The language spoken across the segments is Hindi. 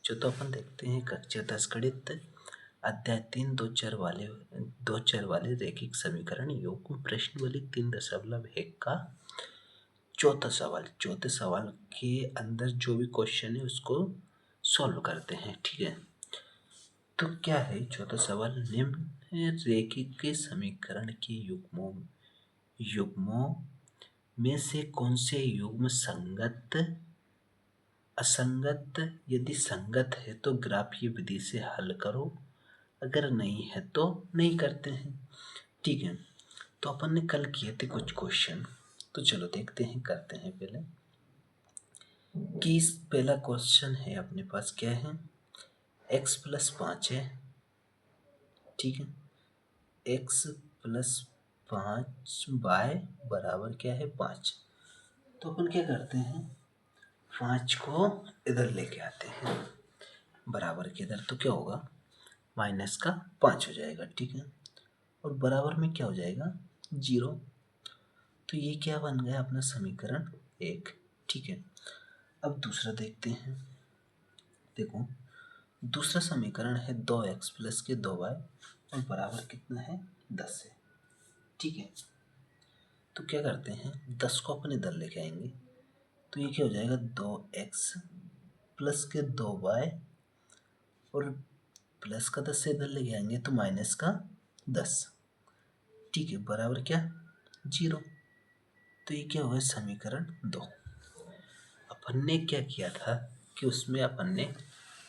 जो तो अपन देखते हैं कक्षा 10 गणित अध्याय 3 दो चर वाले रैखिक समीकरण योग में प्रश्नावली 3.1 का चौथे सवाल के अंदर जो भी क्वेश्चन है उसको सॉल्व करते हैं। ठीक है, तो क्या है चौथा सवाल, निम्न रैखिक के समीकरण के युग्मों में से कौन से युग्म संगत असंगत, यदि संगत है तो ग्राफीय विधि से हल करो, अगर नहीं है तो नहीं करते हैं। ठीक है, तो अपन ने कल किए थे कुछ क्वेश्चन, तो चलो देखते हैं, करते हैं पहले कि पहला क्वेश्चन है अपने पास क्या है, x प्लस 5 है। ठीक है, x प्लस 5 बाय बराबर क्या है 5। तो अपन क्या करते हैं, 5 को इधर लेके आते हैं बराबर के इधर, तो क्या होगा माइनस का 5 हो जाएगा। ठीक है, और बराबर में क्या हो जाएगा 0। तो ये क्या बन गया अपना समीकरण 1। ठीक है, अब दूसरा देखते हैं। देखो दूसरा समीकरण है 2x प्लस के 2y और बराबर कितना है 10 है। ठीक है, तो क्या करते हैं 10 को अपन इधर लेके आएंगे, तो ये क्या हो जाएगा 2x प्लस के 2y और प्लस का 10 से इधर लेके आएंगे तो माइनस का 10। ठीक है, बराबर क्या 0। तो ये क्या होगा समीकरण 2। अपन ने क्या किया था कि उसमें अपन ने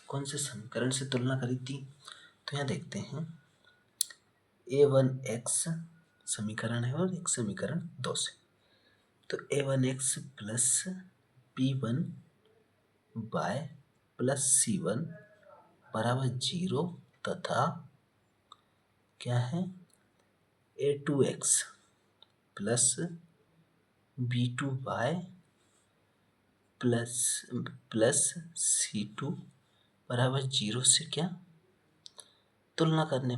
कौन से समीकरण से तुलना करी थी, तो यहाँ देखते हैं a1x समीकरण है और एक समीकरण 2 से, तो a1x plus b1 bye plus c1 बराबर 0 तथा क्या है a2x plus b2 bye plus c2 बराबर 0 से क्या तुलना करने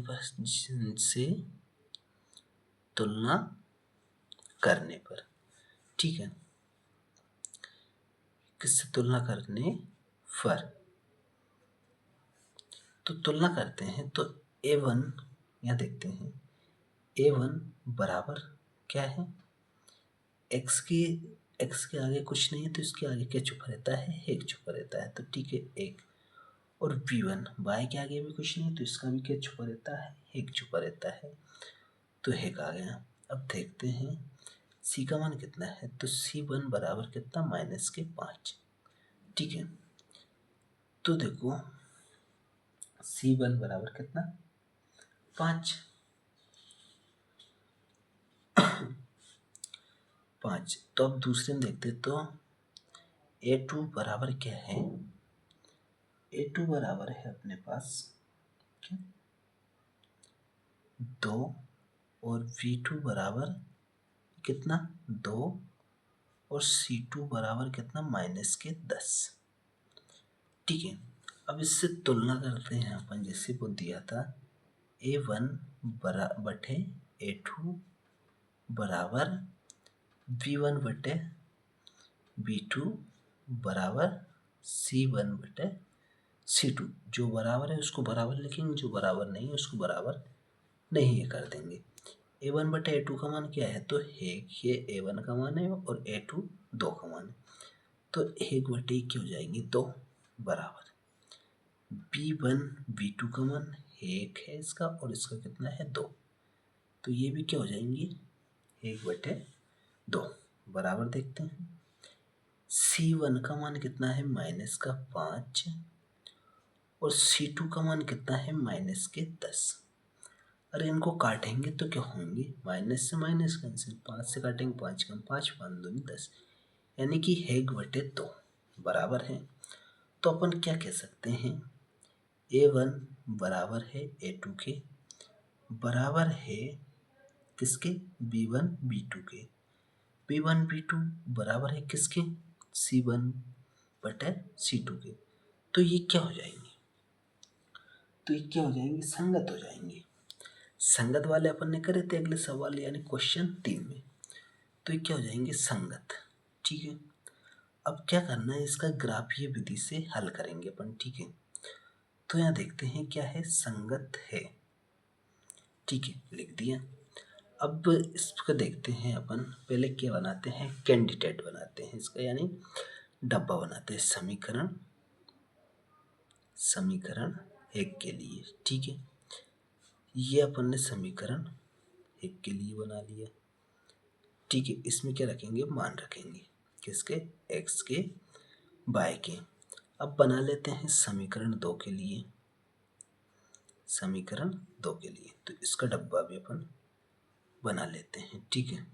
पर, ठीक है, किससे तुलना करने पर, तो तुलना करते हैं तो a1 यहाँ देखते हैं a1 बराबर क्या है x के आगे कुछ नहीं है तो इसके आगे क्या छुपा रहता है 1 छुपा रहता है, तो ठीक है 1। और b1 y के आगे भी कुछ नहीं तो इसका भी क्या छुपा रहता है 1 छुपा रहता है, तो 1 आ गया। अब देखते हैं c का मान कितना है, तो c1 बराबर कितना माइनस के 5। ठीक है, तो देखो c1 बराबर कितना 5। तो अब दूसरे में देखते तो a2 बराबर क्या है, a2 बराबर है अपने पास क्या 2 और v2 बराबर कितना 2 और c2 बराबर कितना माइनस के 10। ठीक है, अब इससे तुलना करते हैं अपन, जैसे वो दिया था a1 बटे a2 बराबर v1 बटे v2 बराबर c1 बटे c2। जो बराबर है उसको बराबर लिखेंगे, जो बराबर नहीं है उसको बराबर नहीं कर देंगे। a1 बटे a2 का मान क्या है, तो ये a1 का मान है और a2 2 का मान है, तो 1 बटे क्या हो जाएंगे 2 बराबर b1 b2 का मान 1 है इसका और इसका कितना है 2, तो ये भी क्या हो जाएंगे 1 बटे 2 बराबर। देखते हैं c1 का मान कितना है माइनस का 5 और c2 का मान कितना है माइनस के 10। अरे इनको काटेंगे तो क्या होंगे, माइनस से माइनस कैंसिल, 5 से काटेंगे 5 कम 5 5 दूनी 10, यानी कि 1 बटे 2 बराबर है। तो अपन क्या कह सकते हैं a1 बराबर है a2 के, बराबर है किसके b1 b2 के, b1 b2 बराबर है किसके c1 बटे c2 के, तो ये क्या हो जाएंगे, तो ये क्या हो जाएंगे संगत हो जाएंगे। संगत वाले अपन ने करे थे अगले सवाल यानी क्वेश्चन 3 में, तो ये क्या हो जाएंगे संगत। ठीक है, अब क्या करना है इसका ग्राफीय विधि से हल करेंगे अपन। ठीक है, तो यहाँ देखते हैं क्या है, संगत है। ठीक है, लिख दिया। अब इसको देखते हैं अपन, पहले क्या बनाते हैं, कैंडिडेट बनाते हैं इसका, यानी डब्बा बनाते हैं समीकरण एक के लिए। ठीक है, ये अपन ने समीकरण एक के लिए बना लिया। ठीक है, इसमें क्या रखेंगे, मान रखेंगे, किसके, एक्स के, बाय के। अब बना लेते हैं समीकरण दो के लिए, तो इसका डब्बा भी अपन बना लेते हैं। ठीक है,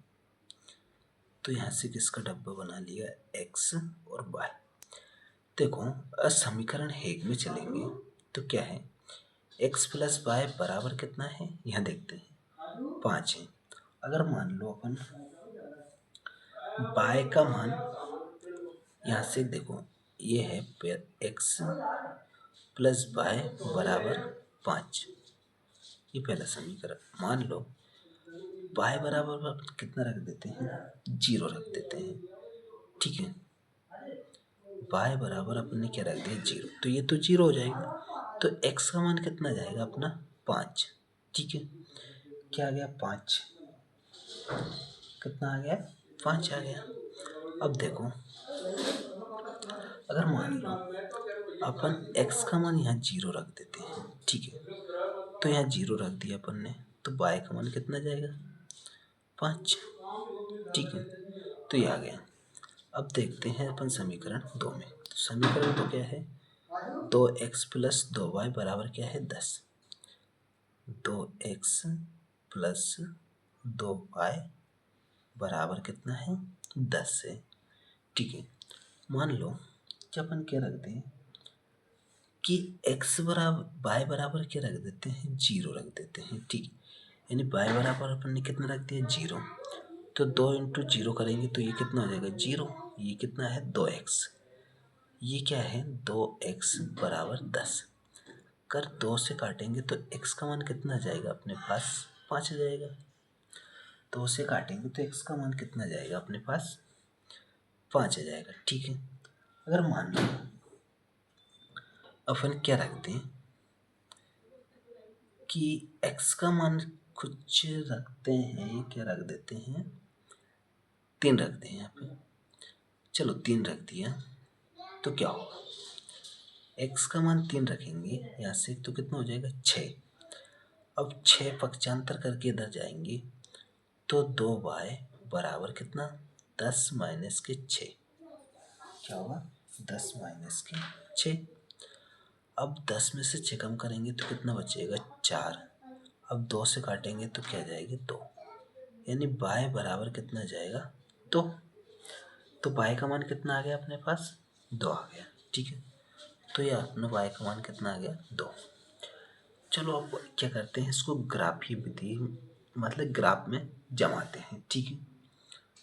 तो यहाँ से किसका डब्बा बना लिया, एक्स और वाई। देखो समीकरण एक में चलेंगे तो क्या है, एक्स प्लस वाई बराबर कितना है, यहाँ देखते हैं 5 है। अगर मान लो अपन बाय का मान, यहाँ से देखो ये है एक्स प्लस वाई बराबर 5, ये पहला समीकरण। मान लो वाई बराबर कितना रख देते हैं, 0 रख देते हैं। ठीक है, वाई बराबर अपन ने क्या रख दिया, 0, तो ये तो 0 हो जाएगा। तो एक्स का मान कितना जाएगा अपना, 5। ठीक है, क्या आ गया, 5, कितना आ गया, 5 आ गया। अब देखो अगर मान लो अपन x का मान यहाँ 0 रख देते हैं। ठीक है, तो यहाँ 0 रख दिया अपन ने, तो y का मान कितना जाएगा, 5। ठीक है, तो ये आ गया। अब देखते हैं अपन समीकरण दो में, तो समीकरण तो क्या है, 2x प्लस 2y बराबर क्या है, 10। 2x प्लस 2y बराबर कितना है, 10 है। ठीक है, मान लो कि अपन क्या रख दें कि x बराबर y बराबर क्या रख देते हैं, 0 रख देते हैं। ठीक, यानी y बराबर अपन ने कितना रख दिया, 0। तो 2 इंटू 0 करेंगे तो ये कितना हो जाएगा, 0। ये कितना है, 2x। ये क्या है, 2x बराबर 10। कर 2 से काटेंगे तो x का मान कितना जाएगा अपने पास, 5 आ जाएगा। 2 से काटेंगे तो x का मान कितना जाएगा अपने पास, 5 आ जाएगा। ठीक है, अगर मान लो अपन क्या रखते हैं कि x का मान कुछ रखते हैं, क्या रख देते हैं, 3 रखते हैं यहाँ पे। चलो 3 रख दिया, तो क्या होगा, x का मान 3 रखेंगे यहाँ से, तो कितना हो जाएगा, 6। अब 6 पक्षांतर करके इधर जाएंगे तो 2y बराबर कितना, 10 माइनस के 6, क्या होगा, 10 माइनस के 6। अब 10 में से 6 कम करेंगे तो कितना बचेगा, 4। अब 2 से काटेंगे तो क्या जाएगी, 2, यानी y बराबर कितना जाएगा, 2। तो y का मान कितना आ गया अपने पास, 2 आ गया। ठीक है, तो ये अपना y का मान कितना आ गया, 2। चलो अब क्या करते हैं, इसको ग्राफीय विधि मतलब ग्राफ में जमाते हैं। ठीक है,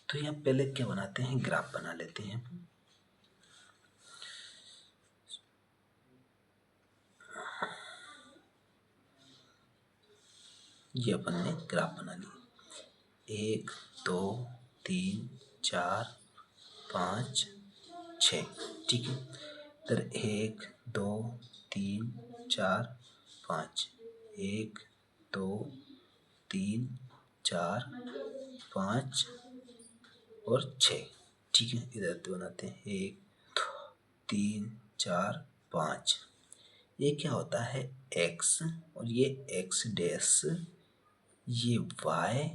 तो यहाँ पहले क्या बनाते हैं, ग्राफ बना लेते हैं। ये अपन ने ग्राफ बना लिया, 1 2 3 4 5 6। ठीक है, इधर 1 2 3 4 5, 1 2 3 4 5 और 6। ठीक है, इधर तो बनाते हैं 1 2 3 4 5। ये क्या होता है, x, और ये x डैश, ये y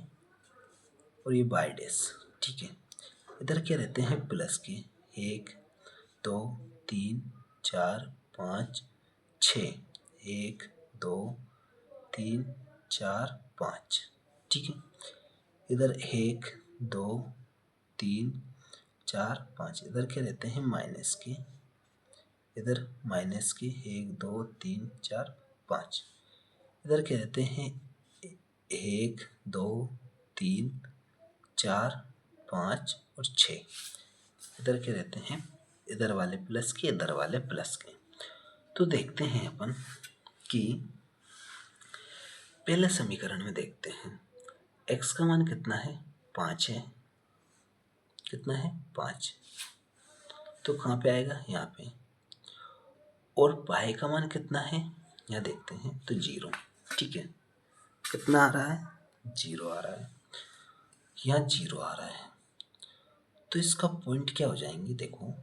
और ये y डैश। ठीक है, इधर क्या रहते हैं, प्लस के, 1 2 3 4 5 6, 1 2 3 4 5। ठीक है, इधर 1 2 3 4 5, इधर क्या रहते हैं, माइनस के, इधर माइनस के, 1 2 3 4 5। इधर क्या रहते हैं, 1 2 3 4 5 और 6। इधर क्या रहते हैं, इधर वाले प्लस के, इधर वाले प्लस के। तो देखते हैं अपन कि पहले समीकरण में देखते हैं, x का मान कितना है, 5 है, कितना है, 5। तो कहाँ पे आएगा, यहाँ पे। और y का मान कितना है यहाँ देखते हैं तो 0। ठीक है, कितना आ रहा है? 0 आ रहा है, यहाँ 0 आ रहा है। तो इसका पॉइंट क्या हो जाएंगे? देखो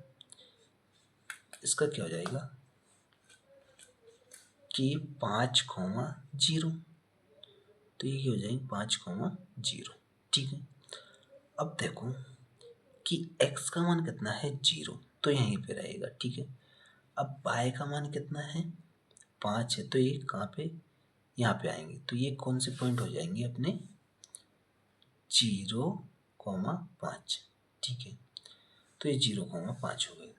इसका क्या हो जाएगा कि 5,0। तो ये क्या हो जाएंगे 5,0। ठीक है, अब देखो कि x का मान कितना है 0, तो यहीं पे रहेगा। ठीक है, अब y का मान कितना है 5 है, तो ये कहाँ पे? यहाँ पे आएंगे। तो ये कौन से पॉइंट हो जाएंगे अपने? 0,5। ठीक है, तो ये 0,5 हो गए।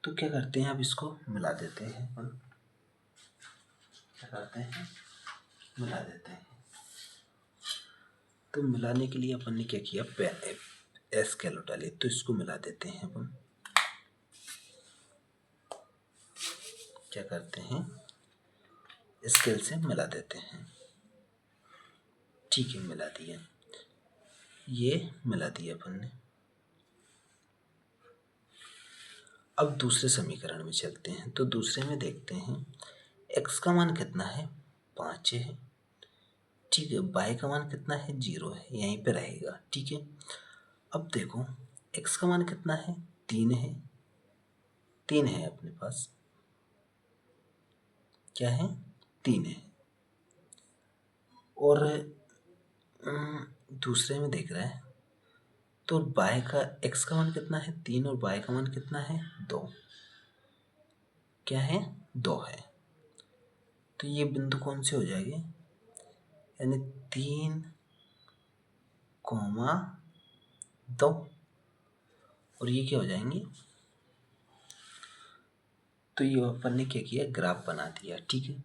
तो क्या करते हैं, अब इसको मिला देते हैं अपन। क्या करते हैं? मिला देते हैं। तो मिलाने के लिए अपन ने क्या किया, स्केल उठा ली, तो इसको मिला देते हैं अपन। क्या करते हैं, स्केल से मिला देते हैं। ठीक है, मिला दिया, ये मिला दिया अपन ने। अब दूसरे समीकरण में चलते हैं। तो दूसरे में देखते हैं x का मान कितना है 5 है। ठीक है, y का मान कितना है 0 है, यहीं पे रहेगा। ठीक है, अब देखो x का मान कितना है 3 है, 3 है अपने पास। क्या है? 3 है। और दूसरे में देख रहा है तो y का x का मान कितना है 3 और y का मान कितना है 2। क्या है? 2 है। तो ये बिंदु कौन से हो जाएंगे? यानी 3,2 और ये क्या हो जाएंगे? तो ये अपन ने क्या किया, ग्राफ बना दिया। ठीक है,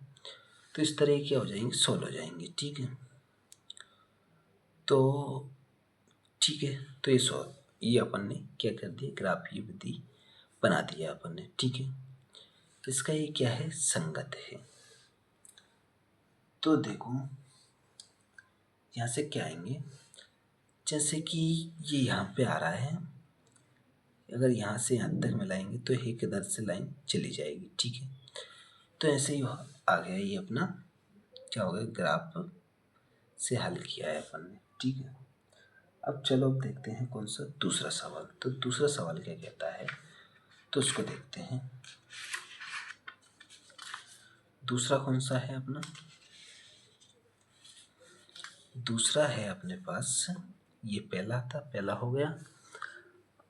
तो इस तरह क्या हो जाएंगे, सोल्व हो जाएंगे। ठीक है, तो ठीक है, तो ये अपन ने क्या कर दिया, ग्राफ ये विधि बना दिया अपन ने। ठीक है, इसका ये क्या है, संगत है। तो देखो यहाँ से क्या आएंगे, जैसे कि ये यहाँ पे आ रहा है, अगर यहाँ से यहाँ तक मिलाएंगे तो एक इधर से लाइन चली जाएगी। ठीक है, तो ऐसे ही आ गया ये अपना, क्या हो गया, ग्राफ से हल किया है अपन ने। ठीक है, अब चलो अब देखते हैं कौन सा दूसरा सवाल। तो दूसरा सवाल क्या कहता है, तो उसको देखते हैं। दूसरा कौन सा है अपना? दूसरा है अपने पास, ये पहला था, पहला हो गया।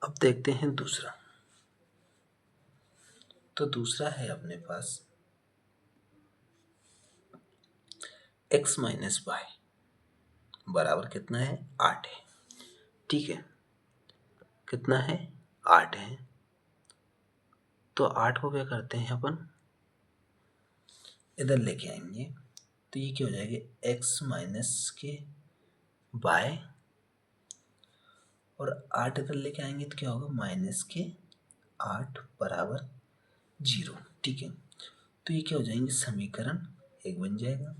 अब देखते हैं दूसरा। तो दूसरा है अपने पास x माइनस वाई बराबर कितना है 8 है। ठीक है, कितना है 8 है। तो 8 को क्या करते हैं अपन, इधर लेके आएंगे। तो ये क्या हो जाएगा, x माइनस के वाई, और 8 इधर लेके आएंगे तो क्या होगा, माइनस के 8 बराबर 0। ठीक है, तो ये क्या हो जाएंगे, समीकरण 1 बन जाएगा।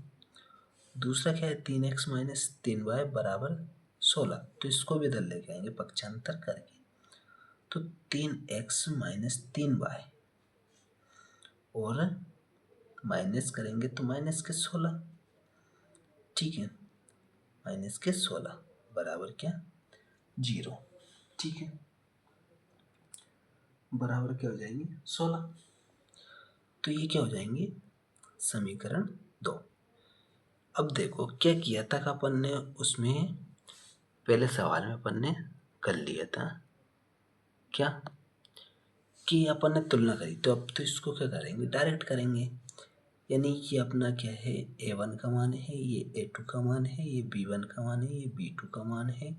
दूसरा क्या है, 3x माइनस 3y बराबर 16। तो इसको भी इधर लेके आएंगे पक्षांतर करके। तो 3x माइनस 3y और माइनस करेंगे तो माइनस के 16। ठीक है, माइनस के 16 बराबर क्या, 0। ठीक है, बराबर क्या हो जाएंगे 16। तो ये क्या हो जाएंगे, समीकरण 2। अब देखो क्या किया था अपन ने, उसमें पहले सवाल में अपन ने कर लिया था क्या, कि अपन ने तुलना करी। तो अब तो इसको क्या करेंगे, डायरेक्ट करेंगे। यानी कि अपना क्या है, a1 का मान है, ये a2 का मान है, ये b1 का मान है, ये b2 का मान है,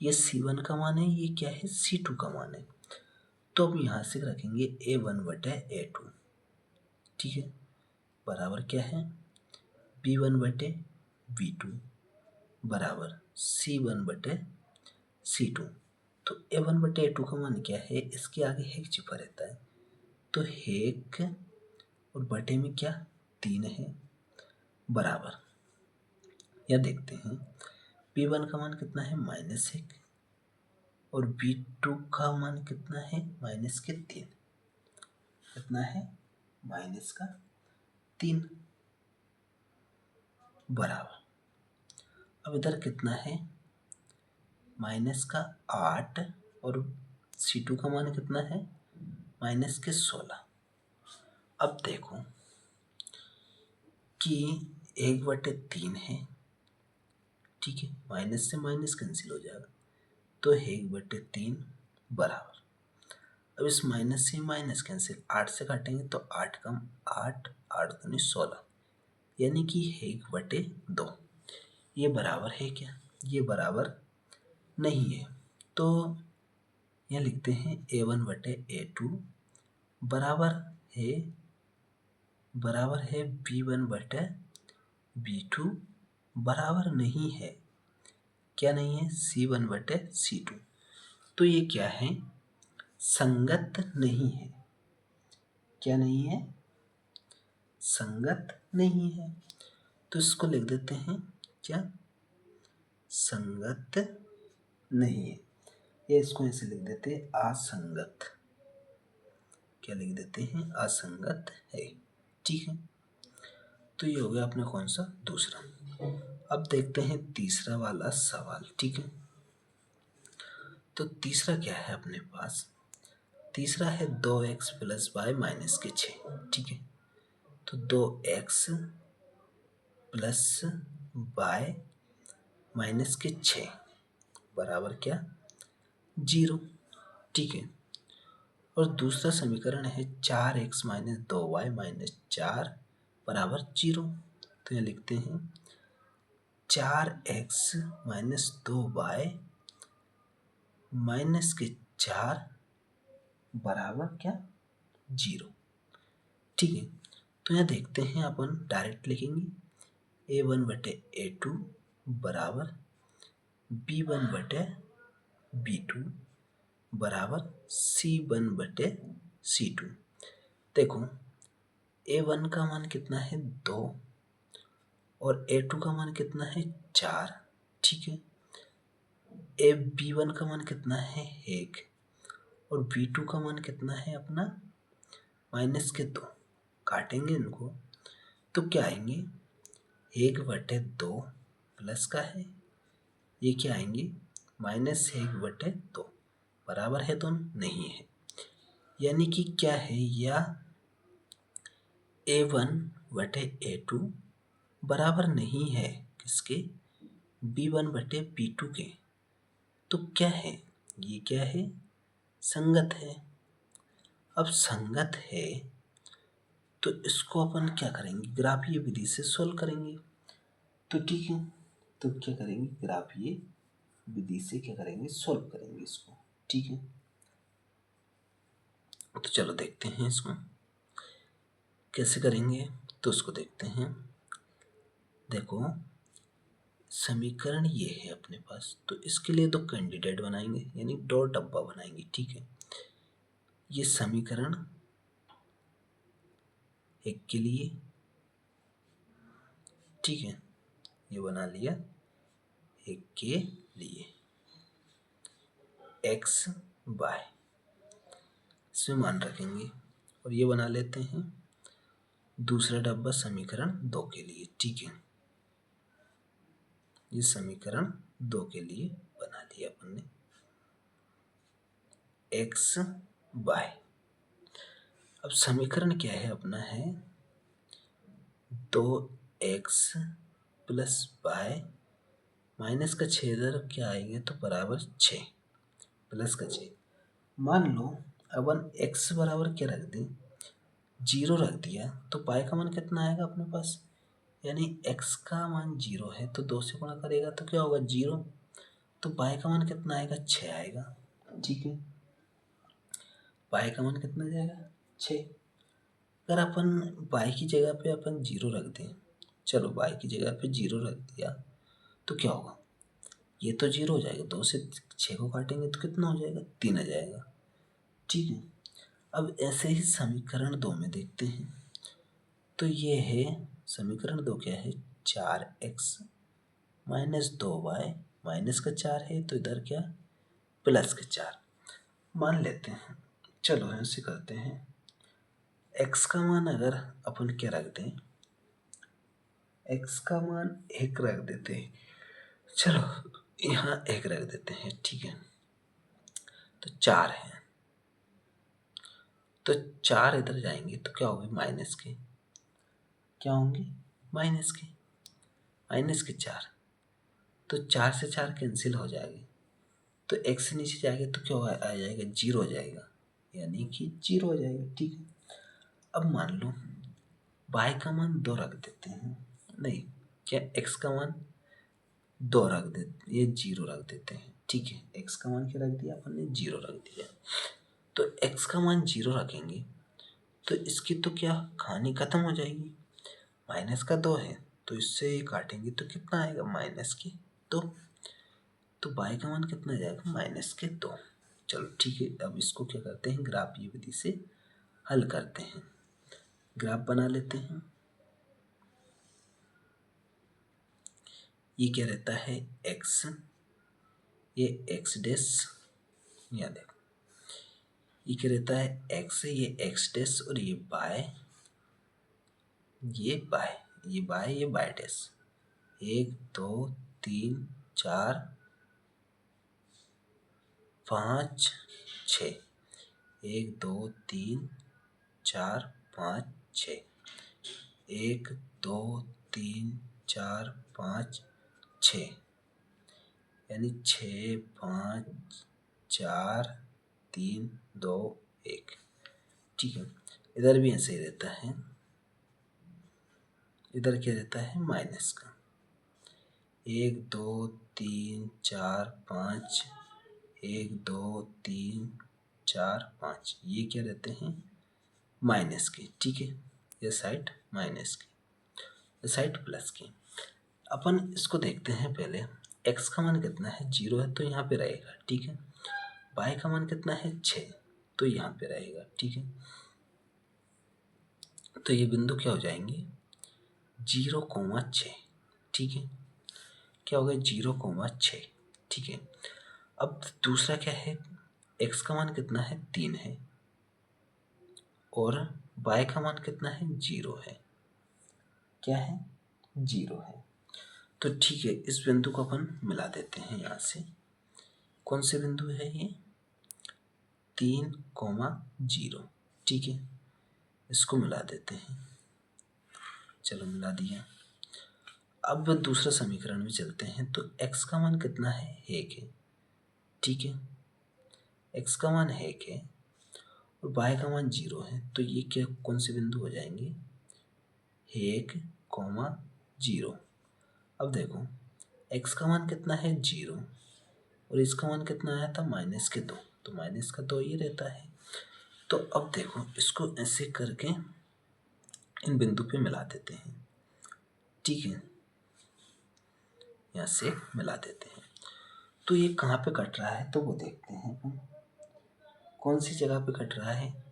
ये c1 का मान है, ये क्या है, c2 का मान है। तो अब यहाँ से रखेंगे a1 बटे a2। ठीक है, बराबर क्या है, b1 बटे b2 बराबर c1 बटे c2। तो a1 बटे a2 का मान क्या है, इसके आगे हेक छिपा रहता है, तो हेक और बटे में क्या 3 है बराबर, या देखते हैं b1 का मान कितना है -1 और b2 का मान कितना है -3। कितना है -3 बराबर, अब इधर कितना है -8 और C2 का मान कितना है -16। अब देखो कि 1/3 है, ठीक है, माइनस से माइनस कैंसिल हो जाएगा, तो 1/3 बराबर, अब इस माइनस से माइनस कैंसिल, 8 से काटेंगे तो 8 कम 8, 8 दूनी 16, यानी कि 1/2। ये बराबर है क्या? ये बराबर नहीं है, तो यहाँ लिखते हैं A1/A2 बराबर है B1/B2 बराबर नहीं है, क्या नहीं है? C1/C2। तो ये क्या है? संगत नहीं है। क्या नहीं है? संगत नहीं है। तो इसको लिख देते हैं क्या? संगत नहीं है। ये इसको ऐसे लिख देते हैं असंगत। क्या लिख देते हैं? असंगत है, ठीक है। तो ये हो गया अपना कौन सा? दूसरा। अब देखते हैं तीसरा वाला सवाल, ठीक है। तो तीसरा क्या है अपने पास? तीसरा है 2x + y - 6, ठीक है। तो 2x + y - 6 बराबर क्या? 0, ठीक है। और दूसरा समीकरण है 4x - 2y - 4 बराबर 0। तो ये लिखते हैं 4x - 2y - 4 बराबर क्या? 0, ठीक है। तो यहाँ देखते हैं, अपन डायरेक्ट लिखेंगे A1/A2 बराबर B1/B2 बराबर C1/C2। देखो A1 का मान कितना है? 2 और A2 का मान कितना है? 4, ठीक है। B1 का मान कितना है? 1 और B2 का मान कितना है अपना? -2। काटेंगे इनको तो क्या आएंगे? 1/2 प्लस का है, ये क्या आएंगे? -1/2 बराबर है तो नहीं है, यानी कि क्या है? या A1/A2 बराबर नहीं है किसके? B1/B2 के। तो क्या है? ये क्या है? संगत है। अब संगत है तो इसको अपन क्या करेंगे? ग्राफीय विधि से सोल्व करेंगे। तो ठीक है, तो क्या करेंगे? ग्राफीय विधि से क्या करेंगे? सोल्व करेंगे इसको, ठीक है। तो चलो देखते हैं इसको कैसे करेंगे। तो उसको देखते हैं। देखो समीकरण ये है अपने पास, तो इसके लिए 2 कैंडिडेट बनाएंगे, यानी 2 डब्बा बनाएंगे, ठीक है। ये समीकरण 1 के लिए, ठीक है, ये बना लिया 1 के लिए x y, इसमें मान रखेंगे। और ये बना लेते हैं दूसरा डब्बा समीकरण 2 के लिए, ठीक है। ये समीकरण 2 के लिए बना लिया अपन ने x y। अब समीकरण क्या है अपना? है 2x + y माइनस का 6 इधर क्या आएंगे? तो बराबर 6 प्लस का 6। मान लो अपन x बराबर क्या रख दें? 0 रख दिया, तो पाई का मान कितना आएगा अपने पास? यानी x का मान 0 है तो 2 से गुणा करेगा तो क्या होगा? 0। तो पाई का मान कितना आएगा? 6 आएगा, ठीक है। पाई का मान कितना जाएगा? 6। अगर अपन पाई की जगह पे अपन 0 रख दें, चलो पाई की जगह पे 0 रख दिया तो क्या होगा? ये तो 0 हो जाएगा, 2 से 6 को काटेंगे तो कितना हो जाएगा? 3 आ जाएगा, ठीक है। अब ऐसे ही समीकरण 2 में देखते हैं। तो ये है समीकरण 2 क्या है? 4x - 2y माइनस का 4 है तो इधर क्या? प्लस का 4 मान लेते हैं। चलो ऐसे करते हैं, x का मान अगर अपन क्या रख दें, x का मान 1 रख देते हैं, चलो यहाँ 1 रख देते हैं, ठीक है। तो 4 है, तो 4 इधर जाएंगे तो क्या होंगे, माइनस के, क्या होंगे, माइनस के, -4। तो 4 से 4 कैंसिल हो जाएगी, तो x से नीचे जाएगा तो क्या आ जाएगा, 0 हो जाएगा, यानी कि 0 हो जाएगा, ठीक है। अब मान लो y का मान 2 रख देते हैं, नहीं क्या x का मान 2 रख देते, ये 0 रख देते हैं, ठीक है। x का मान क्या रख दिया अपन ने, 0 रख दिया। तो x का मान 0 रखेंगे तो इसकी तो क्या कहानी खत्म हो जाएगी, माइनस का 2 है तो इससे ये काटेंगे तो कितना आएगा, -2। तो y का मान कितना जाएगा, -2। चलो ठीक है, अब इसको क्या करते हैं, ग्राफ ये विधि से हल करते हैं। ग्राफ बना लेते हैं। ये क्या रहता है, x, ये x डैश, या देखो ये क्या रहता है, x है, ये x डैश, और ये y, ये y, ये y, ये y डैश। 1 2 3 4 5 6, 1 2 3 4 5 6, 1 2 3 4 5 6, यानी 6 5 4 3 2 1, ठीक है। इधर भी ऐसे ही रहता है, इधर क्या रहता है, माइनस का, 1 2 3 4 5, 1 2 3 4 5, ये क्या रहते हैं, माइनस के, ठीक है। ये साइड माइनस की, ये साइड प्लस की। अपन इसको देखते हैं पहले, x का मान कितना है, 0 है तो यहाँ पे रहेगा, ठीक है। y का मान कितना है, 6, तो यहाँ पे रहेगा, ठीक है। तो ये बिंदु क्या हो जाएंगे, 0,6, ठीक है। क्या हो गया, 0,6, ठीक है। अब दूसरा क्या है, x का मान कितना है, 3 है, और y का मान कितना है, 0 है, क्या है, 0 है। तो ठीक है, इस बिंदु को अपन मिला देते हैं यहाँ से। कौन से बिंदु है ये, 3,0, ठीक है। इसको मिला देते हैं, चलो मिला दिया। अब दूसरा समीकरण में चलते हैं, तो x का मान कितना है, 1 है, ठीक है। x का मान 1 है और y का मान 0 है, तो ये क्या कौन से बिंदु हो जाएंगे, 1,0। अब देखो x का मान कितना है, 0, और इसका मान कितना आया था, -2, तो -2 ये रहता है। तो अब देखो इसको ऐसे करके इन बिंदु पे मिला देते हैं, ठीक है, यहाँ से मिला देते हैं। तो ये कहाँ पे कट रहा है, तो वो देखते हैं अपन, कौन सी जगह पे कट रहा है,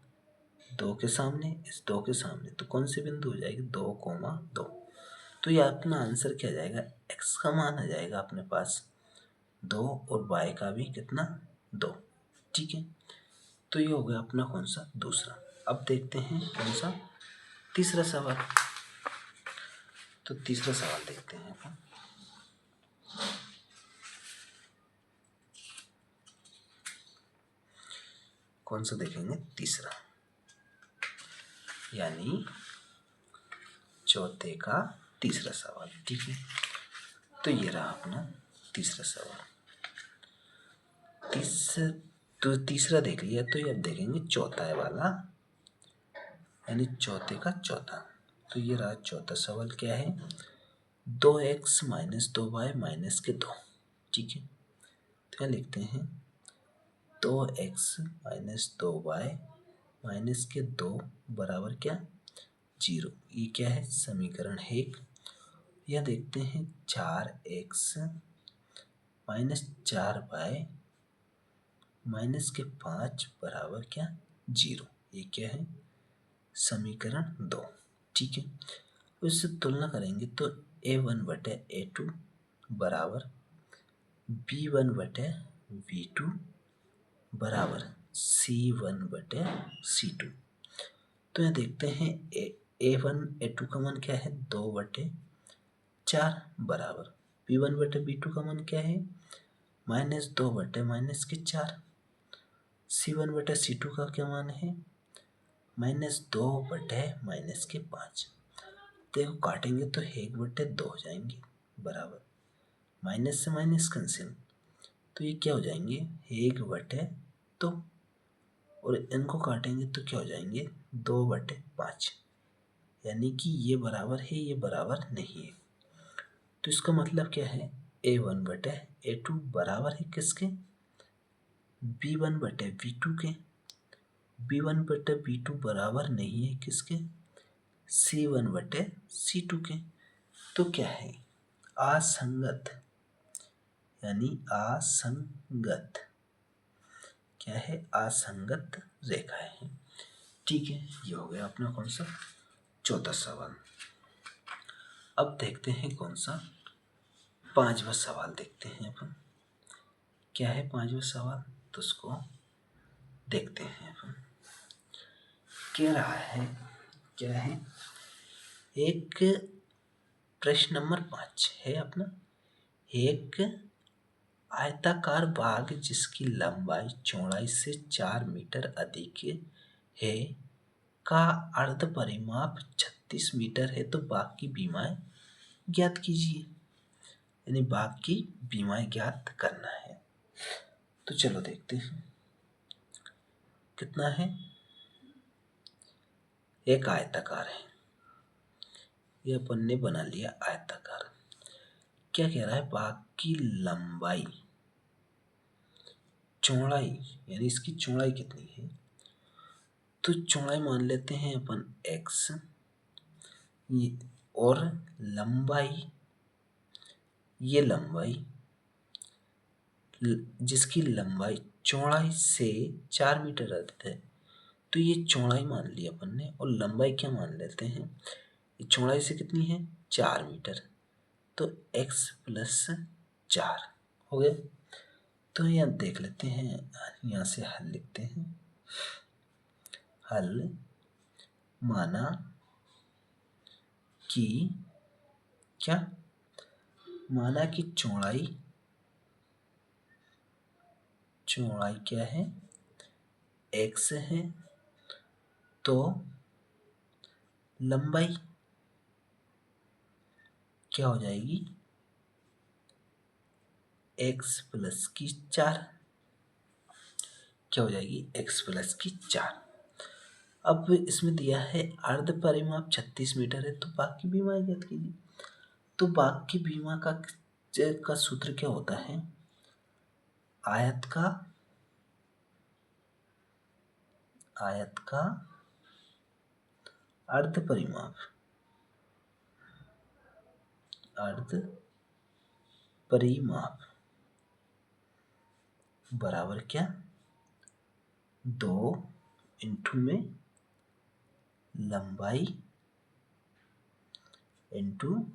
2 के सामने, इस 2 के सामने, तो कौन सी बिंदु हो जाएगी, 2,2। तो ये अपना आंसर क्या जाएगा, x का मान आ जाएगा अपने पास 2, और y का भी कितना, 2, ठीक है। तो ये हो गया अपना कौन सा, दूसरा। अब देखते हैं कौन सा, तीसरा सवाल। तो तीसरा सवाल देखते हैं अपन, कौन सा देखेंगे, तीसरा, यानी चौथे का तीसरा सवाल, ठीक है। तो ये रहा अपना तीसरा सवाल। तो तीसरा देख लिया, तो ये अब देखेंगे चौथा है वाला, यानी चौथे का चौथा। तो ये रहा चौथा सवाल, क्या है, 2x - 2y - 2, ठीक है। तो यहाँ लिखते हैं 2x - 2y -2 बराबर क्या, 0। ये क्या है, समीकरण 1। यह देखते हैं 4x - 4y -5 बराबर क्या, 0। ये क्या है, समीकरण 2, ठीक है। उससे तुलना करेंगे तो A1/A2 बराबर B1/V2 बराबर C1/C2। तो यहाँ देखते हैं A1 A2 का मान क्या है 2/4 बराबर B1/B2 का मान क्या है -2/-4। C1/C2 का क्या मान है -2/-5। देखो काटेंगे तो 1/2 हो जाएंगे बराबर माइनस से माइनस कैंसिल, तो ये क्या हो जाएंगे 1/2 और इनको काटेंगे तो क्या हो जाएंगे 2/5, यानी कि ये बराबर है ये बराबर नहीं है। तो इसका मतलब क्या है A1/A2 बराबर है किसके B1/B2 के। B1/B2 बराबर नहीं है किसके C1/C2 के। तो क्या है असंगत, यानी असंगत क्या है असंगत रेखाएं हैं। ठीक है, ये हो गया अपना कौन सा चौथा सवाल। अब देखते हैं कौन सा पांचवा सवाल देखते हैं अपन। क्या है पांचवा सवाल तो उसको देखते हैं अपन। कह रहा है क्या है एक प्रश्न नंबर 5 है अपना। एक आयताकार बाग जिसकी लंबाई चौड़ाई से 4 मीटर अधिक है का अर्ध परिमाप 36 मीटर है, तो बाग की बीमाएं ज्ञात कीजिए। यानी बाग की बीमाएं ज्ञात करना है। तो चलो देखते हैं कितना है। एक आयताकार है, ये अपन ने बना लिया आयताकार। क्या कह रहा है बाग की लंबाई चौड़ाई, यानी इसकी चौड़ाई कितनी है, तो चौड़ाई मान लेते हैं अपन x और लंबाई, ये लंबाई जिसकी लंबाई चौड़ाई से 4 मीटर अधिक है, तो ये चौड़ाई मान ली अपन ने और लंबाई क्या मान लेते हैं, ये चौड़ाई से कितनी है 4 मीटर, तो x + 4 हो गया। तो यहाँ देख लेते हैं, यहाँ से हल लिखते हैं। हल माना कि क्या माना कि चौड़ाई क्या है x है, तो लंबाई क्या हो जाएगी x + 4, क्या हो जाएगी x + 4। अब इसमें दिया है अर्ध परिमाप 36 मीटर है, तो बाग की बीमा ज्ञात कीजिए। तो बाग की बीमा का सूत्र क्या होता है, आयत का अर्ध परिमाप बराबर क्या 2 इंटू में लंबाई इंटू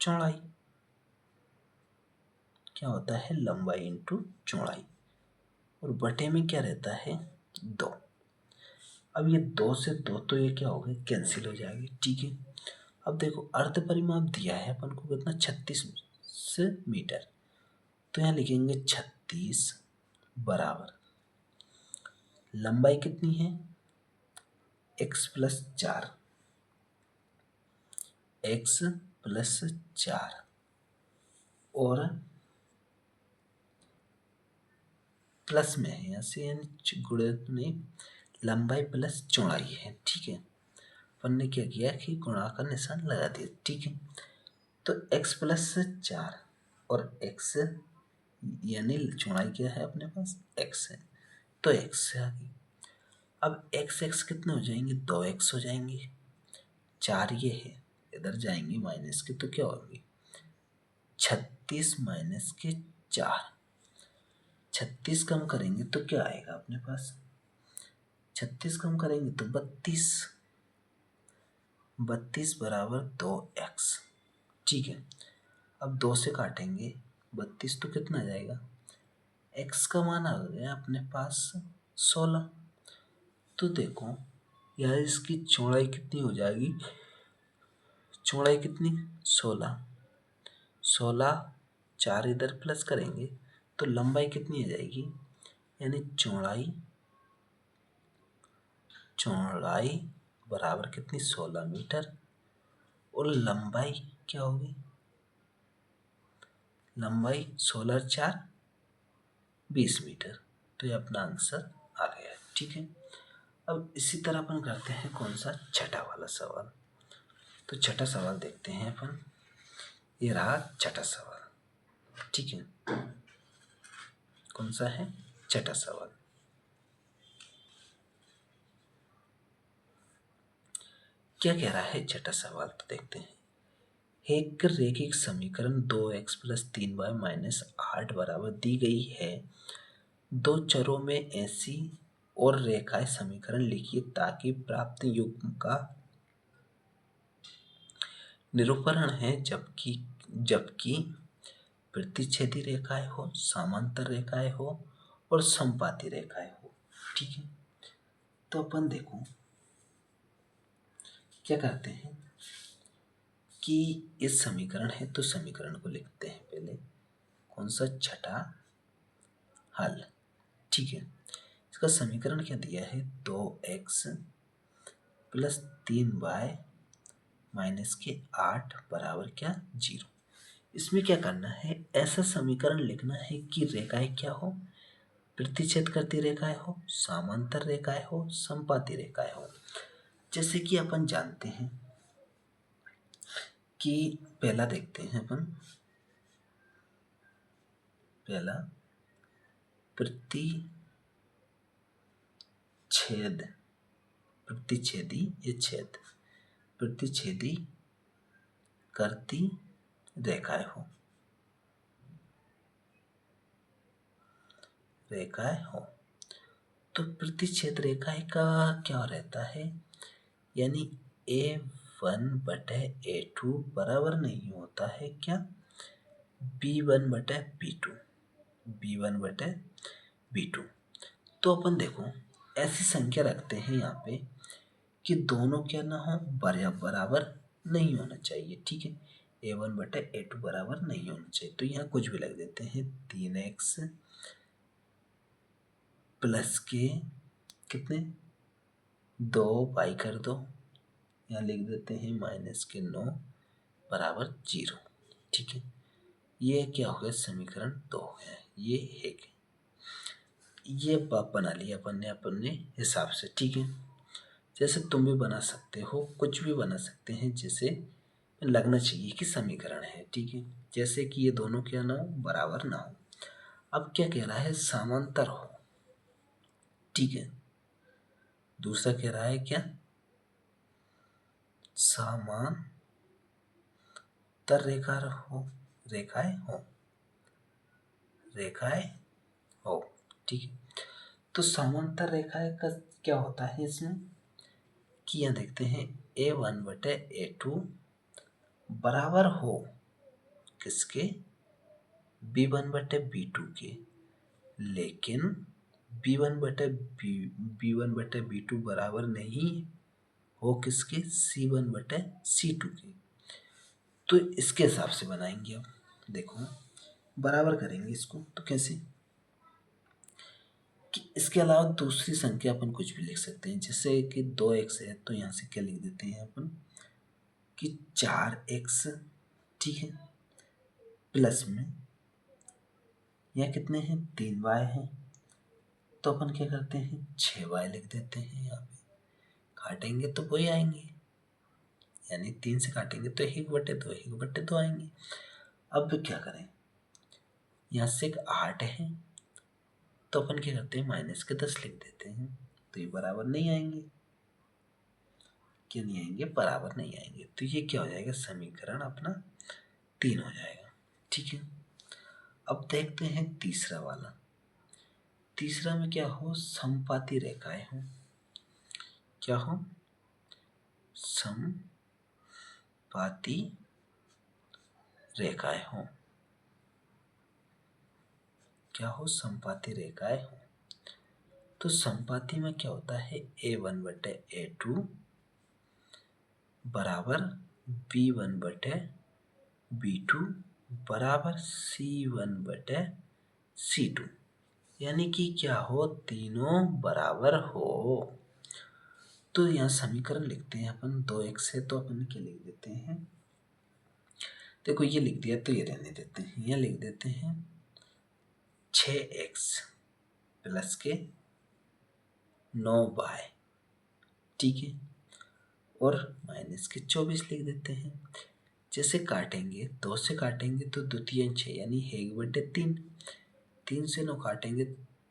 चौड़ाई, क्या होता है लंबाई इंटू चौड़ाई, और बटे में क्या रहता है 2। अब ये 2 से 2 तो ये क्या हो गया कैंसिल हो जाएगी। ठीक है, अब देखो अर्ध परिमाप दिया है अपन को कितना 36 मीटर, तो यहाँ लिखेंगे 36 बराबर लंबाई कितनी है x + 4, x + 4 और प्लस में है यहाँ से, यानी गुणे नहीं लंबाई प्लस चौड़ाई है। ठीक है, अपन ने क्या किया कि गुणा का निशान लगा दिया। ठीक है, तो x + 4 और x यानी चौड़ाई क्या है अपने पास x है, तो x से आ गई। अब x कितने हो जाएंगे 2x हो जाएंगे, 4 ये है इधर जाएंगे माइनस के, तो क्या होगी 36 - 4, 36 कम करेंगे तो क्या आएगा अपने पास 36 कम करेंगे तो 32 बराबर 2x। ठीक है, अब 2 से काटेंगे 32 तो कितना आ जाएगा x का मान आ गया अपने पास 16। तो देखो या इसकी चौड़ाई कितनी हो जाएगी, चौड़ाई कितनी 16, 16 4 इधर प्लस करेंगे तो लंबाई कितनी आ जाएगी, यानी चौड़ाई बराबर कितनी 16 मीटर और लंबाई क्या होगी, लंबाई 16 4 20 मीटर। तो ये अपना आंसर आ गया। ठीक है, अब इसी तरह अपन करते हैं कौन सा, छठा वाला सवाल। तो छठा सवाल देखते हैं अपन, ये रहा छठा सवाल। ठीक है, कौन सा है, छठा सवाल। क्या कह रहा है छठा सवाल, तो देखते हैं। एक रैखिक समीकरण 2x + 3y - 8 बराबर दी गई है। दो चरों में ऐसी और रेखाएं समीकरण लिखिए ताकि प्राप्त युग्म का निरूपण है, जबकि प्रतिच्छेदी रेखाएं हो, समांतर रेखाएं हो और समपाती रेखाएं हो। ठीक है, तो अपन देखो क्या करते हैं कि ये समीकरण है, तो समीकरण को लिखते हैं पहले, कौन सा, छठा हल। ठीक है, इसका समीकरण क्या दिया है, 2x + 3y - 8 बराबर क्या, 0। इसमें क्या करना है, ऐसा समीकरण लिखना है कि रेखाएं क्या हो, प्रतिच्छेद करती रेखाएं हो, समांतर रेखाएं हो, समपाती रेखाएं हो। जैसे कि अपन जानते हैं कि पहला देखते हैं अपन, पहला प्रतिच्छेदी करती रेखाएं हो, तो प्रतिच्छेद रेखाएं का क्या रहता है, यानी A1/A2 बराबर नहीं होता है क्या, B1/B2। तो अपन देखो ऐसी संख्या रखते हैं यहाँ पे कि दोनों क्या ना हो, बराबर नहीं होना चाहिए। ठीक है, A1/A2 बराबर नहीं होना चाहिए, तो यहाँ कुछ भी लग देते हैं, 3x प्लस के कितने 2y कर दो, यहाँ लिख देते हैं -9 बराबर 0। ठीक है, ये क्या हो गया, समीकरण 2 हो गया। ये है ये बना लिया अपन ने अपने हिसाब से। ठीक है, जैसे तुम भी बना सकते हो, कुछ भी बना सकते हैं, जैसे लगना चाहिए कि समीकरण है। ठीक है, जैसे कि ये दोनों क्या ना हो, बराबर ना हो। अब क्या कह रहा है, समांतर हो। ठीक है, दूसरा कह रहा है क्या, समांतर रेखाएं हो। ठीक है, तो समांतर रेखाएं का क्या होता है इसमें, कि यहाँ देखते हैं A1/A2 बराबर हो किसके, B1/B2 के, लेकिन B1/B2 बराबर नहीं हो किसके, C1/C2 के। तो इसके हिसाब से बनाएंगे। अब देखो बराबर करेंगे इसको, तो कैसे, कि इसके अलावा दूसरी संख्या अपन कुछ भी लिख सकते हैं, जैसे कि 2x है, तो यहाँ से क्या लिख देते हैं अपन कि 4x। ठीक है, प्लस में यहाँ कितने हैं, 3y है, तो अपन क्या करते हैं, 6y लिख देते हैं। यहाँ पे काटेंगे तो वही आएंगे, यानी 3 से काटेंगे तो 1/2 आएंगे। अब क्या करें, यहाँ से 8 है, तो अपन क्या करते हैं, -10 लिख देते हैं, तो ये बराबर नहीं आएंगे। क्यों नहीं आएंगे, बराबर नहीं आएंगे, तो ये क्या हो जाएगा, समीकरण अपना 3 हो जाएगा। ठीक है, अब देखते हैं तीसरा वाला। तीसरा में क्या हो, समपाती रेखाएं हो, क्या हो, समपाती रेखाएं हो, क्या हो, समपाती रेखाएं हो। तो समपाती में क्या होता है, A1 बटे A2 बराबर B1 बटे B2 बराबर C1 बटे C2, यानी कि क्या हो, तीनों बराबर हो। तो यहाँ समीकरण लिखते हैं अपन 2x है तो अपन क्या लिख देते हैं, देखो ये लिख दिया तो ये रहने देते हैं, यहाँ लिख देते हैं 6x प्लस के 9y, ठीक है, और माइनस के 24 लिख देते हैं। जैसे काटेंगे, 2 से काटेंगे तो 2 3 6, यानी 1/3, 3 से 9 काटेंगे,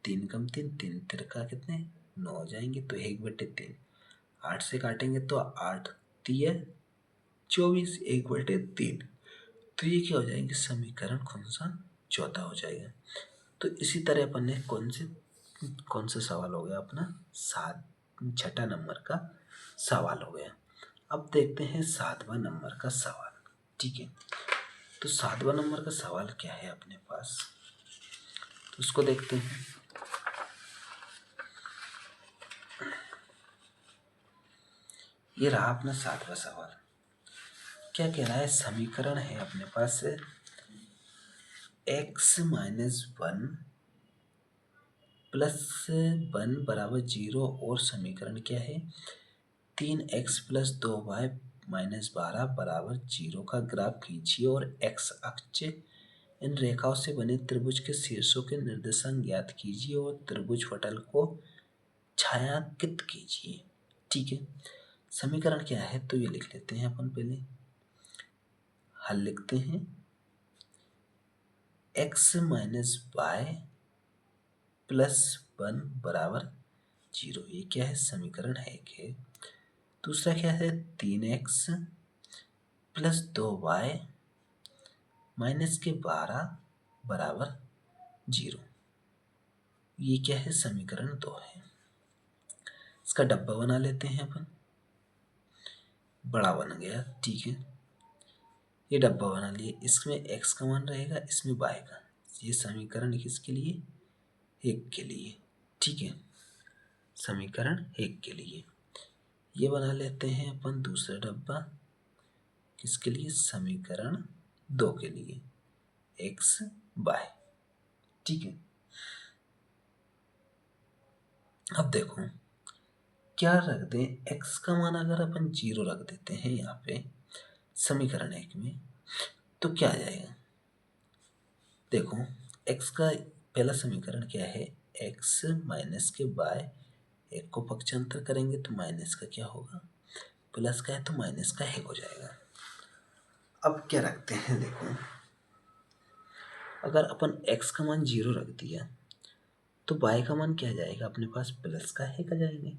3 कम 3, 3 तिरका कितने 9 हो जाएंगे, तो 1/3। 8 से काटेंगे तो 8 3 24, 1/3। तो ये क्या हो जाएंगे, समीकरण कौन सा, चौथा हो जाएगा। तो इसी तरह अपन ने कौन सा सवाल हो गया अपना, 6 नंबर का सवाल हो गया। अब देखते हैं 7वां नंबर का सवाल, ठीक है। तो 7वां नंबर का सवाल क्या है अपने पास, तो उसको देखते हैं। ये रहा अपना 7वां सवाल। क्या कह रहा है, समीकरण है अपने पास x - 1 प्लस 1 बराबर 0, और समीकरण क्या है, 3x प्लस 2y माइनस 12 बराबर 0 का ग्राफ खींचिए और x अक्ष इन रेखाओं से बने त्रिभुज के शीर्षों के निर्देशांक ज्ञात कीजिए और त्रिभुज पटल को छायांकित कीजिए, ठीक है। समीकरण क्या है, तो ये लिख लेते हैं अपन, पहले हल लिखते हैं। x माइनस वाई प्लस 1 बराबर 0, ये क्या है, समीकरण है कि दूसरा क्या है, 3x प्लस 2y माइनस के 12 बराबर 0, ये क्या है, समीकरण 2 है। इसका डब्बा बना लेते हैं अपन, बड़ा बन गया, ठीक है। ये डब्बा बना लिए, इसमें x का मान रहेगा, इसमें y का। ये समीकरण किसके लिए, 1 के लिए, ठीक है, समीकरण 1 के लिए। ये बना लेते हैं अपन दूसरा डब्बा, किसके लिए, समीकरण 2 के लिए, x y, ठीक है। अब देखो क्या रख दें, x का मान अगर अपन 0 रख देते हैं यहाँ पे समीकरण 1 में, तो क्या आ जाएगा, देखो x का पहला समीकरण क्या है, x माइनस के y, एक को पक्षांतर करेंगे तो माइनस का क्या होगा, प्लस का है तो माइनस का 1 हो जाएगा। अब क्या रखते हैं, देखो अगर अपन x का मान 0 रख दिया तो y का मान क्या जाएगा अपने पास, प्लस का 1 आ जाएंगे,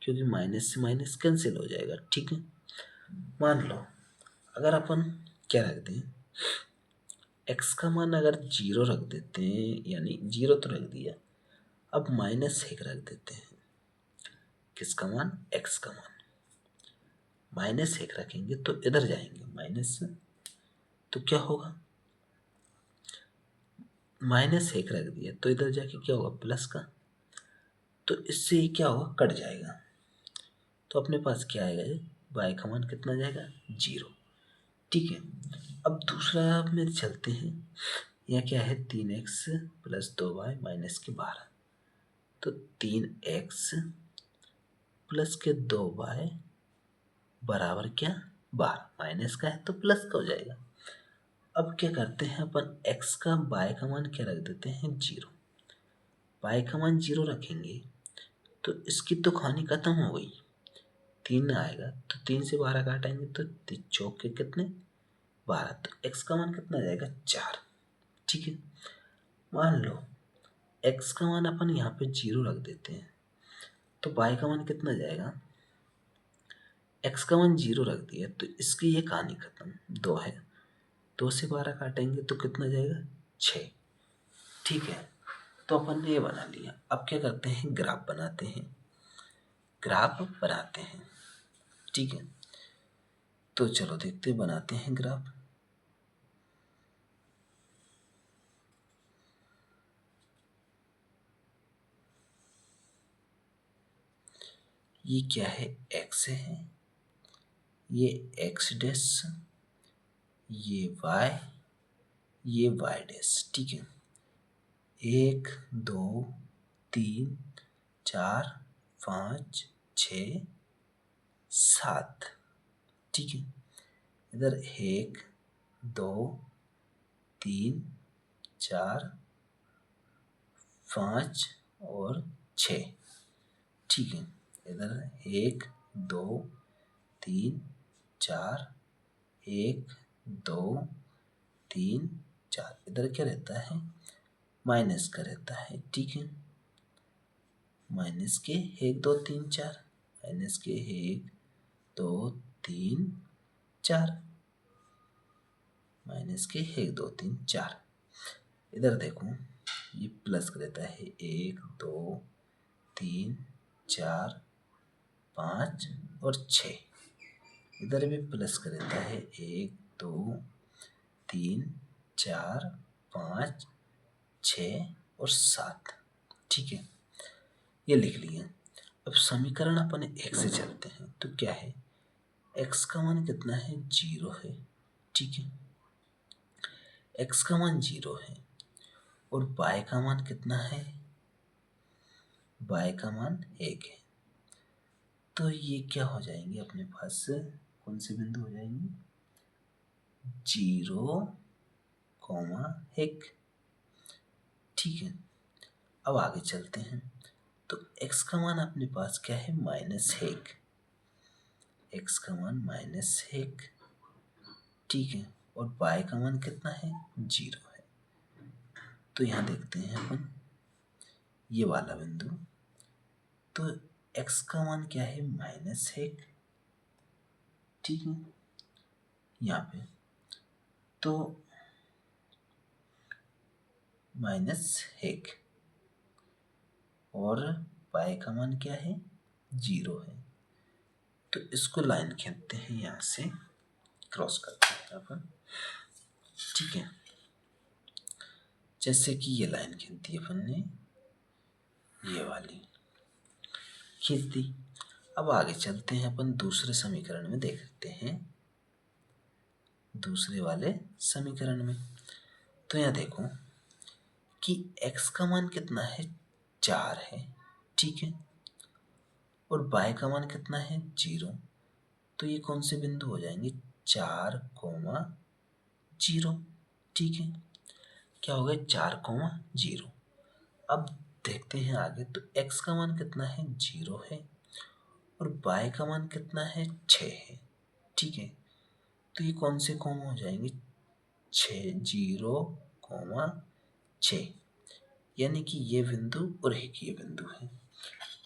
क्योंकि माइनस से माइनस कैंसिल हो जाएगा, ठीक है। मान लो अगर अपन क्या रख दें, x का मान अगर 0 रख देते हैं, यानी 0 तो रख दिया, अब -1 रख देते हैं, किसका मान, x का मान। -1 रखेंगे तो इधर जाएंगे माइनस, तो क्या होगा, -1 रख दिया तो इधर जाके क्या होगा, प्लस का, तो इससे ये क्या होगा, कट जाएगा। तो अपने पास क्या आएगा, y का मान कितना जाएगा, 0, ठीक है। अब दूसरा में चलते हैं, यह क्या है, 3x प्लस 2y माइनस के 12, तो 3x प्लस के 2y बराबर क्या, 12, माइनस का है तो प्लस का हो जाएगा। अब क्या करते हैं अपन, x का y का मान क्या रख देते हैं, 0, y का मान 0 रखेंगे तो इसकी तो कहानी खत्म हो गई, 3 आएगा तो 3 से 12 काटेंगे तो 3 चौक के कितने, 12, तो x का मान कितना जाएगा, 4, ठीक है। मान लो x का मान अपन यहाँ पे 0 रख देते हैं तो y का मान कितना जाएगा, x का मान 0 रख दिया तो इसकी ये कहानी खत्म, 2 है, 2 से 12 काटेंगे तो कितना जाएगा, 6, ठीक है। तो अपन ने ये बना लिया। अब क्या करते हैं, ग्राफ बनाते हैं, ठीक है। तो चलो देखते बनाते हैं ग्राफ। ये क्या है, x है, ये x डैश, ये y, ये y डैश। ठीक है, 1 2 3 4 5 6 7। ठीक है, इधर 1 2 3 4 5 और 6। ठीक है, इधर 1 2 3 4, 1 2 3 4। इधर क्या रहता है, माइनस का रहता है। ठीक है, माइनस के 1 2 3 4, माइनस के 1 2 3 4, माइनस के 1 2 3 4। इधर देखो, ये प्लस का रहता है, 1 2 3 4 5 और 6। इधर भी प्लस का रहता है, 1 2 3 4 5 6 और 7। ठीक है, ये लिख लिए। अब समीकरण अपन एक से चलते हैं, तो क्या है, x का मान कितना है, 0 है। ठीक है, x का मान 0 है और y का मान कितना है, y का मान 1 है। तो ये क्या हो जाएंगे अपने पास, कौन से बिंदु हो जाएंगे, 0 1। ठीक है, अब आगे चलते हैं। तो x का मान अपने पास क्या है, -1। x का मान -1। ठीक है, और y का मान कितना है, 0 है। तो यहाँ देखते हैं अपन ये वाला बिंदु, तो x का मान क्या है, -1। ठीक है, यहाँ पे तो -1 और y का मान क्या है, 0 है। तो इसको लाइन खींचते हैं, यहाँ से क्रॉस करते हैं अपन। ठीक है, जैसे कि ये लाइन खींच दी अपन ने, ये वाली खींच दी। अब आगे चलते हैं अपन, दूसरे समीकरण में देखते हैं, दूसरे वाले समीकरण में। तो यहाँ देखो कि x का मान कितना है, 4 है। ठीक है, और y का मान कितना है, 0। तो ये कौन से बिंदु हो जाएंगे, 4 0। ठीक है, क्या हो गया, 4 0। अब देखते हैं आगे, तो x का मान कितना है, 0 है और y का मान कितना है, 6 है। ठीक है, तो ये कौन से कॉमा हो जाएंगे, 6 0 6, यानी कि ये बिंदु और एक ये बिंदु है।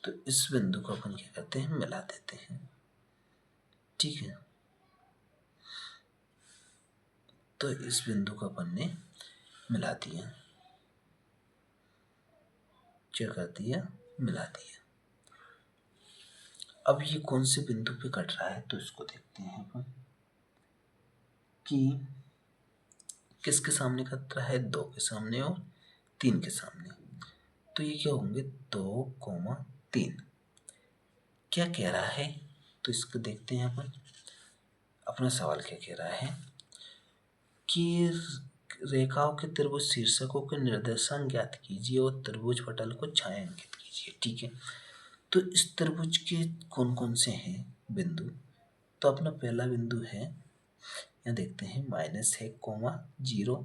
तो इस बिंदु को अपन क्या करते हैं, मिला देते हैं। ठीक है, तो इस बिंदु को अपन ने मिला दिया, क्या कर दिया, मिला दिया। अब ये कौन से बिंदु पे कट रहा है, तो इसको देखते हैं अपन कि किसके सामने कट रहा है, 2 के सामने और 3 के सामने। तो ये क्या होंगे, 2 3। क्या कह रहा है, तो इसको देखते हैं अपन, अपना सवाल क्या कह रहा है कि रेखाओं के त्रिभुज शीर्षकों के निर्देशांक ज्ञात कीजिए और त्रिभुज पटल को छायांकित कीजिए। ठीक है, तो इस त्रिभुज के कौन कौन से हैं बिंदु, तो अपना पहला बिंदु है, यहाँ देखते हैं, -1 0।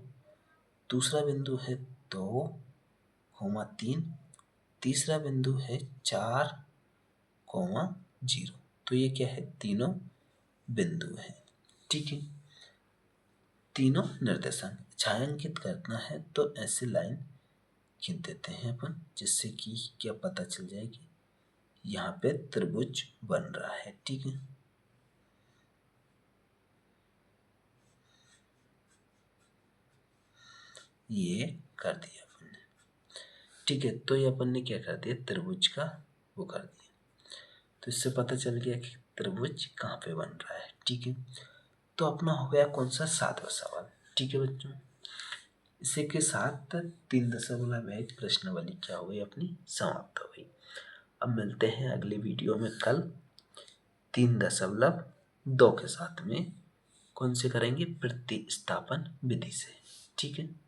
दूसरा बिंदु है 2 3। तीसरा बिंदु है 4 0। तो ये क्या है, तीनों बिंदु है। ठीक है, तीनों निर्देशांक छायांकित करना है, तो ऐसे लाइन खींच देते हैं अपन, जिससे कि क्या पता चल जाए कि यहाँ पे त्रिभुज बन रहा है। ठीक है, ये कर दिया अपन ने। ठीक है, तो ये अपन ने क्या कर दिया, त्रिभुज का वो कर दिया। तो इससे पता चल गया कि त्रिभुज कहाँ पे बन रहा है। ठीक है, तो अपना हो गया कौन सा, 7वां सवाल। ठीक है बच्चों, इसी के साथ 3 दशमलव 1 प्रश्नावली क्या हो गई, अपनी समाप्त हो गई। अब मिलते हैं अगली वीडियो में कल 3.2 के साथ में। कौन से करेंगे? प्रतिस्थापन विधि से। ठीक है।